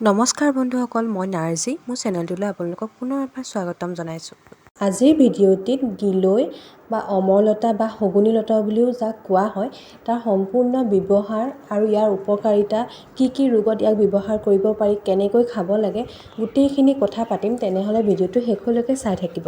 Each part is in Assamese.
নমস্কাৰ বন্ধুসকল, মই নাৰ্জি। মোৰ চেনেলটোলৈ আপোনালোকক পুনৰ এবাৰ স্বাগতম জনাইছোঁ। আজিৰ ভিডিঅ'টিত গিলৈ বা অমৰলতা বা শগুনী লতা বুলিও যাক কোৱা হয়, তাৰ সম্পূৰ্ণ ব্যৱহাৰ আৰু ইয়াৰ উপকাৰিতা, কি ৰোগত ইয়াক ব্যৱহাৰ কৰিব পাৰি, কেনেকৈ খাব লাগে, গোটেইখিনি কথা পাতিম। তেনেহ'লে ভিডিঅ'টো শেষলৈকে চাই থাকিব।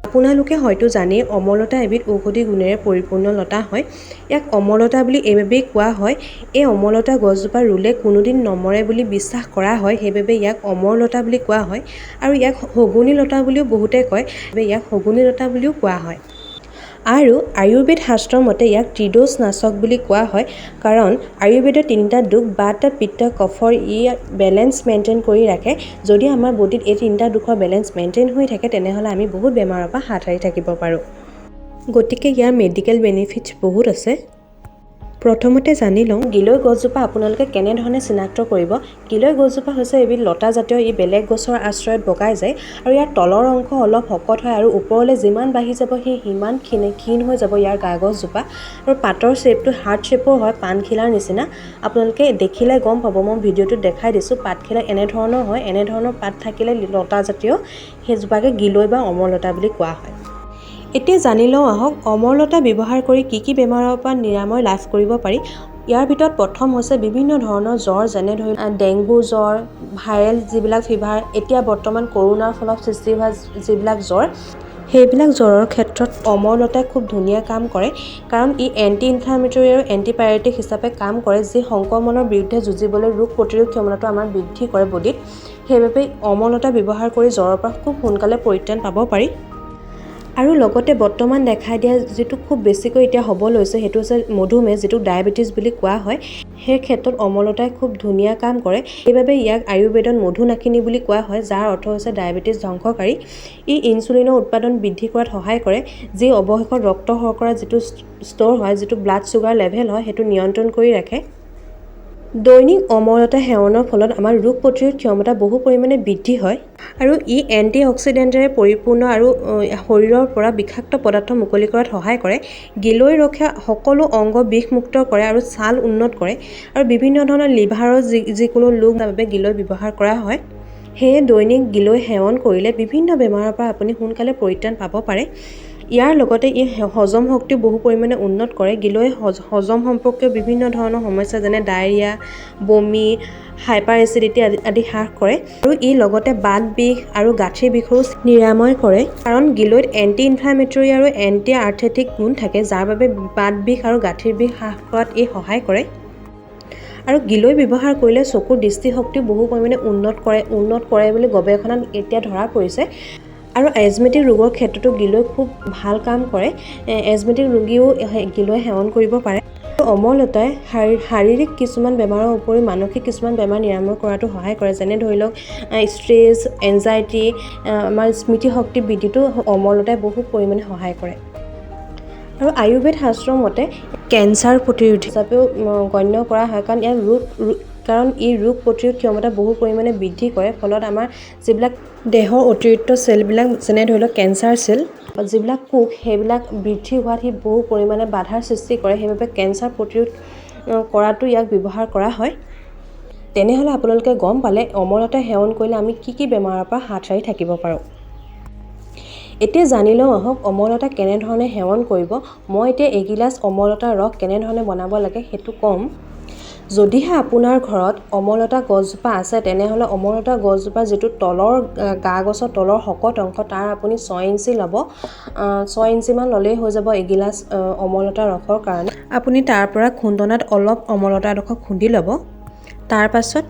আপোনালোকে হয়তো জানেই, অমৰলতা এবিধ ঔষধি গুণেৰে পৰিপূৰ্ণ লতা হয়। ইয়াক অমৰলতা বুলি এইবাবেই কোৱা হয়, এই অমৰলতা গছজোপা ৰুলে কোনোদিন নমৰে বুলি বিশ্বাস কৰা হয়, সেইবাবে ইয়াক অমৰলতা বুলি কোৱা হয়। আৰু ইয়াক শগুনী লতা বুলিও বহুতে কয়, ইয়াক শগুনী লতা বুলিও কোৱা হয়। আৰু আয়ুৰ্বেদ শাস্ত্ৰৰ মতে ইয়াক ত্ৰিদোষ নাশক বুলি কোৱা হয়, কাৰণ আয়ুৰ্বেদৰ তিনিটা দোষ বাত পিত্ত কফৰ ই বেলেঞ্চ মেইনটেইন কৰি ৰাখে। যদি আমাৰ বডিত এই তিনিটা দোষৰ বেলেঞ্চ মেইনটেইন হৈ থাকে, তেনেহ'লে আমি বহুত বেমাৰৰ পৰা হাত সাৰি থাকিব পাৰোঁ। গতিকে ইয়াৰ মেডিকেল বেনিফিটছ বহুত আছে। প্ৰথমতে জানি লওঁ গিলৈ গছজোপা আপোনালোকে কেনেধৰণে চিনাক্ত কৰিব। গিলৈ গছজোপা হৈছে এবিধ লতা জাতীয়, ই বেলেগ গছৰ আশ্ৰয়ত বগাই যায় আৰু ইয়াৰ তলৰ অংশ অলপ শকত হয় আৰু ওপৰলৈ যিমান বাঢ়ি যাব সিমান ক্ষীণ হৈ যাব ইয়াৰ গা গছজোপা। আৰু পাতৰ শ্বেপটো হাৰ্ট শ্বেপৰ হয়, পাণখিলাৰ নিচিনা। আপোনালোকে দেখিলে গম পাব, মই ভিডিঅ'টোত দেখাই দিছোঁ। পাতখিলা এনেধৰণৰ হয়, এনেধৰণৰ পাত থাকিলে লতা জাতীয় সেইজোপাকে গিলৈ বা অমৰলতা বুলি কোৱা হয়। এতিয়া জানি লওঁ আহক, অমৰলতা ব্যৱহাৰ কৰি কি বেমাৰৰ পৰা নিৰাময় লাভ কৰিব পাৰি। ইয়াৰ ভিতৰত প্ৰথম হৈছে বিভিন্ন ধৰণৰ জ্বৰ, যেনে ধৰি ডেংগু জ্বৰ, ভাইৰেল যিবিলাক ফিভাৰ, এতিয়া বৰ্তমান কৰোণাৰ ফলত সৃষ্টি হোৱা যিবিলাক জ্বৰ, সেইবিলাক জ্বৰৰ ক্ষেত্ৰত অমৰলতাই খুব ধুনীয়া কাম কৰে, কাৰণ ই এণ্টি ইনফ্লামেটৰী আৰু এণ্টিপাইৰেটিক হিচাপে কাম কৰে, যি সংক্ৰমণৰ বিৰুদ্ধে যুঁজিবলৈ ৰোগ প্ৰতিৰোধ ক্ষমতাটো আমাৰ বৃদ্ধি কৰে বডিত। সেইবাবে অমৰলতা ব্যৱহাৰ কৰি জ্বৰৰ পৰা খুব সোনকালে পৰিত্ৰাণ পাব পাৰি। আৰু লগতে বৰ্তমান দেখা দিয়া যিটো খুব বেছিকৈ এতিয়া হ'ব লৈছে, সেইটো হৈছে মধুমেহ, যিটো ডায়েবেটিছ বুলি কোৱা হয়। সেই ক্ষেত্ৰত অমৰলতাই খুব ধুনীয়া কাম কৰে। সেইবাবে ইয়াক আয়ুৰ্বেদত মধুনাশিনী বুলি কোৱা হয়, যাৰ অৰ্থ হৈছে ডায়েবেটিছ ধ্বংসকাৰী। ই ইনচুলিনৰ উৎপাদন বৃদ্ধি কৰাত সহায় কৰে, যি অৱশেষত ৰক্ত শৰ্কৰা যিটো ষ্ট'ৰ হয়, যিটো ব্লাড চুগাৰ লেভেল হয়, সেইটো নিয়ন্ত্ৰণ কৰি ৰাখে। দৈনিক অমৰলতা সেৱনৰ ফলত আমাৰ ৰোগ প্ৰতিৰোধ ক্ষমতা বহু পৰিমাণে বৃদ্ধি হয় আৰু ই এণ্টি অক্সিডেণ্টেৰে পৰিপূৰ্ণ আৰু শৰীৰৰ পৰা বিষাক্ত পদাৰ্থ মুকলি কৰাত সহায় কৰে। গিলৈ ৰক্ষা সকলো অংগ বিষমুক্ত কৰে আৰু ছাল উন্নত কৰে, আৰু বিভিন্ন ধৰণৰ লিভাৰৰ যিকোনো ৰোগৰ বাবে গিলৈ ব্যৱহাৰ কৰা হয়। সেয়ে দৈনিক গিলৈ সেৱন কৰিলে বিভিন্ন বেমাৰৰ পৰা আপুনি সোনকালে পৰিত্ৰাণ পাব পাৰে। ইয়াৰ লগতে ই হজম শক্তি বহু পৰিমাণে উন্নত কৰে। গিলৈ হজম সম্পৰ্কীয় বিভিন্ন ধৰণৰ সমস্যা যেনে ডায়েৰিয়া, বমি, হাইপাৰ এচিডিটি আদি হ্ৰাস কৰে, আৰু ই লগতে বাত বিষ আৰু গাঁঠিৰ বিষৰো নিৰাময় কৰে, কাৰণ গিলৈত এণ্টি ইনফ্লামেটৰী আৰু এণ্টি আৰ্থেটিক গুণ থাকে, যাৰ বাবে বাত বিষ আৰু গাঁঠিৰ বিষ হ্ৰাস কৰাত ই সহায় কৰে। আৰু গিলৈ ব্যৱহাৰ কৰিলে চকুৰ দৃষ্টিশক্তিও বহু পৰিমাণে উন্নত কৰে বুলি গৱেষণাত এতিয়া ধৰা পৰিছে। আৰু এজমেটিক ৰোগৰ ক্ষেত্ৰতো গিলৈ খুব ভাল কাম কৰে। এজমেটিক ৰোগীও গিলৈ সেৱন কৰিব পাৰে। অমৰলতাই শাৰীৰিক কিছুমান বেমাৰৰ উপৰিও মানসিক কিছুমান বেমাৰ নিৰাময় কৰাতো সহায় কৰে, যেনে ধৰি লওক ষ্ট্ৰেছ, এনজাইটি, আমাৰ স্মৃতিশক্তি বৃদ্ধিতো অমৰলতাই বহু পৰিমাণে সহায় কৰে। আৰু আয়ুৰ্বেদ শাস্ত্ৰৰ মতে কেঞ্চাৰ প্ৰতিৰোধী হিচাপেও গণ্য কৰা হয়, কাৰণ ই ৰোগ প্ৰতিৰোধ ক্ষমতা বহু পৰিমাণে বৃদ্ধি কৰে। ফলত আমাৰ যিবিলাক দেহৰ অতিৰিক্ত চেলবিলাক, যেনে ধৰি লওক কেঞ্চাৰ চেল, যিবিলাক কোষ, সেইবিলাক বৃদ্ধি হোৱাত সি বহু পৰিমাণে বাধাৰ সৃষ্টি কৰে। সেইবাবে কেঞ্চাৰ প্ৰতিৰোধ কৰাতো ইয়াক ব্যৱহাৰ কৰা হয়। তেনেহ'লে আপোনালোকে গম পালে অমৰলতা সেৱন কৰিলে আমি কি বেমাৰৰ পৰা হাত সাৰি থাকিব পাৰোঁ। এতিয়া জানি লওঁ আহক, অমৰলতা কেনেধৰণে সেৱন কৰিব। মই এতিয়া এগিলাচ অমৰলতাৰ ৰস কেনেধৰণে বনাব লাগে সেইটো ক'ম। যদিহে আপোনাৰ ঘৰত অমৰলতা গছজোপা আছে, তেনেহ'লে অমৰলতা গছজোপা যিটো তলৰ গা গছৰ তলৰ শকত অংশ, তাৰ আপুনি 6 ইঞ্চি ল'ব। 6 ইঞ্চিমান ল'লেই হৈ যাব এগিলাচ অমৰলতা ৰসৰ কাৰণে। আপুনি তাৰ পৰা খুন্দনাত অলপ অমৰলতা ৰস খুন্দি ল'ব। তাৰ পাছত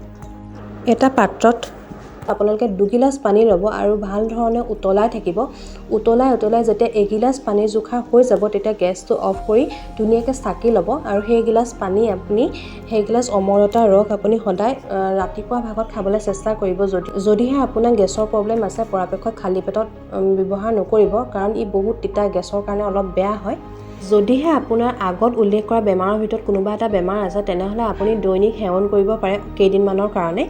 এটা পাত্ৰত আপোনালোকে 2 গিলাচ পানী ল'ব আৰু ভাল ধৰণে উতলাই থাকিব। উতলাই যেতিয়া এগিলাচ পানীৰ জোখা হৈ যাব, তেতিয়া গেছটো অফ কৰি ধুনীয়াকৈ চাকি ল'ব, আৰু সেই গিলাচ অমৰলতাৰ ৰস আপুনি সদায় ৰাতিপুৱা ভাগত খাবলৈ চেষ্টা কৰিব। যদিহে আপোনাৰ গেছৰ প্ৰব্লেম আছে, পৰাপক্ষত খালী পেটত ব্যৱহাৰ নকৰিব, কাৰণ ই বহুত তিতা, গেছৰ কাৰণে অলপ বেয়া হয়। যদিহে আপোনাৰ আগত উল্লেখ কৰা বেমাৰৰ ভিতৰত কোনোবা এটা বেমাৰ আছে, তেনেহ'লে আপুনি দৈনিক সেৱন কৰিব পাৰে কেইদিনমানৰ কাৰণে।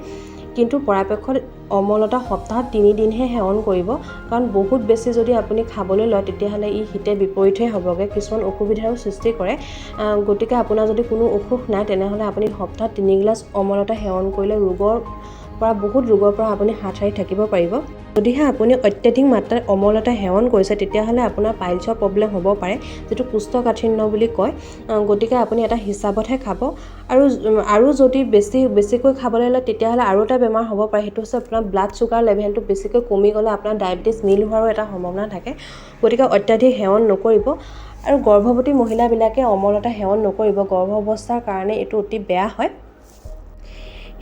কিন্তু পৰাপক্ষত অমলতা সপ্তাহত 3 দিনহে সেৱন কৰিব কাৰণ বহুত বেছি যদি আপুনি খাবলৈ লয় তেতিয়াহ'লে ই হিতে বিপৰীতহে হ'বগে কিছুমান অসুবিধাৰো সৃষ্টি কৰে গতিকে আপোনাৰ যদি কোনো অসুখ নাই তেনেহ'লে আপুনি সপ্তাহত 3 গিলাচ অমলতা সেৱন কৰিলে বহুত ৰোগৰ পৰা আপুনি হাত সাৰি থাকিব পাৰিব যদিহে আপুনি অত্যাধিক মাত্ৰাত অমলতা সেৱন কৰিছে তেতিয়াহ'লে আপোনাৰ পাইলছৰ প্ৰব্লেম হ'ব পাৰে যেটো কোষ্ঠকাঠিন্য বুলি কয় গতিকে আপুনি এটা হিচাপতহে খাব আৰু যদি বেছিকৈ খাবলৈ লয় তেতিয়াহ'লে আৰু এটা বেমাৰ হ'ব পাৰে সেইটো হৈছে আপোনাৰ ব্লাড চুগাৰ লেভেলটো বেছিকৈ কমি গ'লে আপোনাৰ ডায়েবেটিছ মিল হোৱাৰো এটা সম্ভাৱনা থাকে গতিকে অত্যাধিক সেৱন নকৰিব আৰু গৰ্ভৱতী মহিলাবিলাকে অমলতা সেৱন নকৰিব গৰ্ভাৱস্থাৰ কাৰণে এইটো অতি বেয়া হয়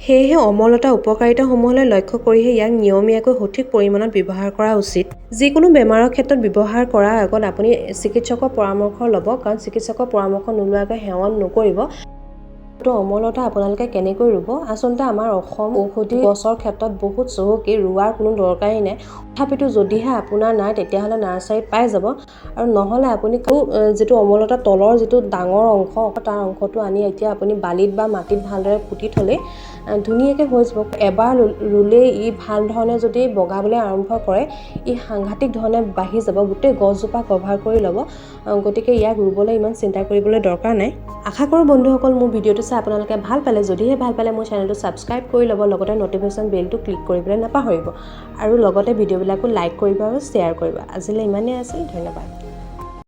সেয়েহে অমলতা উপকাৰিতাসমূহলৈ লক্ষ্য কৰিহে ইয়াক নিয়মীয়াকৈ সঠিক পৰিমাণত ব্যৱহাৰ কৰা উচিত যিকোনো বেমাৰৰ ক্ষেত্ৰত ব্যৱহাৰ কৰাৰ আগত আপুনি চিকিৎসকৰ পৰামৰ্শ ল'ব কাৰণ চিকিৎসকৰ পৰামৰ্শ নোলোৱাকৈ সেৱন নকৰিব তো অমলতা আপোনালোকে কেনেকৈ ৰুব আচলতে আমাৰ অসম ঔষধি গছৰ ক্ষেত্ৰত বহুত চহকী ৰুৱাৰ কোনো দৰকাৰেই নাই তথাপিতো যদিহে আপোনাৰ নাই তেতিয়াহ'লে নাৰ্চাৰীত পাই যাব আৰু নহ'লে আপুনি যেটো অমলতা তলৰ যেটো ডাঙৰ অংশ তাৰ অংশটো আনি এতিয়া আপুনি বালিত বা মাটিত ভালদৰে পুতি থলে ধুনীয়াকৈ হৈ যাব এবাৰ ৰুলে ই ভাল ধৰণে যদি বগাবলৈ আৰম্ভ কৰে ই সাংঘাতিক ধৰণে বাঢ়ি যাব গোটেই গছজোপা কভাৰ কৰি ল'ব গতিকে ইয়াক ৰুবলৈ ইমান চিন্তা কৰিবলৈ দৰকাৰ নাই আশা কৰোঁ বন্ধুসকল মোৰ ভিডিঅ'টো চাই আপোনালোকে ভাল পালে যদিহে ভাল পালে মোৰ চেনেলটো ছাবস্ক্ৰাইব কৰি ল'ব লগতে নটিফিকেশ্যন বেলটো ক্লিক কৰিবলৈ নাপাহৰিব আৰু লগতে ভিডিঅ'বিলাকো লাইক কৰিব আৰু শ্বেয়াৰ কৰিব আজিলৈ ইমানেই আছিল ধন্যবাদ